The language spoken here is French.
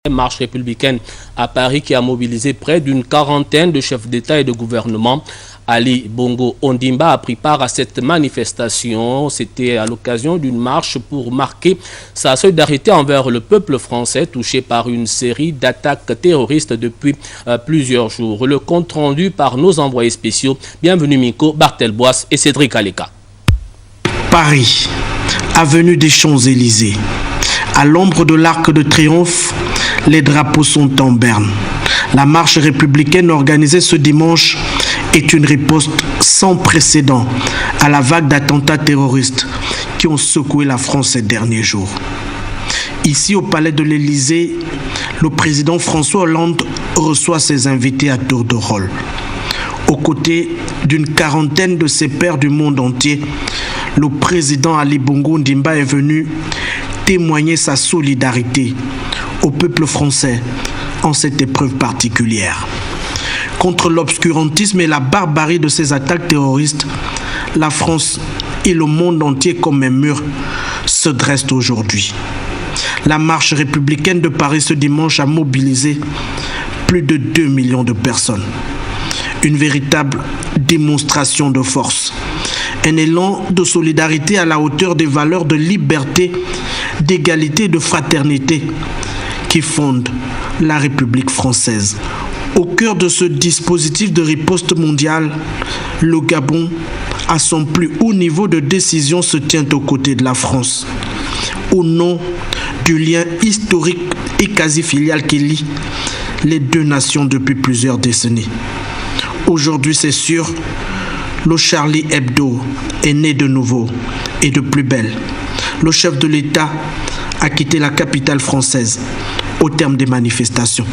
Marche républicaine à Paris qui a mobilisé près d'une quarantaine de chefs d'État et de gouvernement. Ali Bongo Ondimba a pris part à cette manifestation. C'était à l'occasion d'une marche pour marquer sa solidarité envers le peuple français touché par une série d'attaques terroristes depuis plusieurs jours. Le compte rendu par nos envoyés spéciaux. Bienvenue Miko, Bartel Boisse et Cédric Aleka. Paris, avenue des Champs-Élysées. À l'ombre de l'Arc de Triomphe, les drapeaux sont en berne. La marche républicaine organisée ce dimanche est une riposte sans précédent à la vague d'attentats terroristes qui ont secoué la France ces derniers jours. Ici au palais de l'Élysée, le président François Hollande reçoit ses invités à tour de rôle. Aux côtés d'une quarantaine de ses pairs du monde entier, le président Ali Bongo Ondimba est venu témoigner sa solidarité au peuple français en cette épreuve particulière. Contre l'obscurantisme et la barbarie de ces attaques terroristes, la France et le monde entier comme un mur se dressent aujourd'hui. La marche républicaine de Paris ce dimanche a mobilisé plus de 2 millions de personnes. Une véritable démonstration de force. Un élan de solidarité à la hauteur des valeurs de liberté, d'égalité et de fraternité qui fondent la République française. Au cœur de ce dispositif de riposte mondiale, le Gabon, à son plus haut niveau de décision, se tient aux côtés de la France. Au nom du lien historique et quasi filial qui lie les deux nations depuis plusieurs décennies. Aujourd'hui, c'est sûr, le Charlie Hebdo est né de nouveau et de plus belle. Le chef de l'État a quitté la capitale française au terme des manifestations.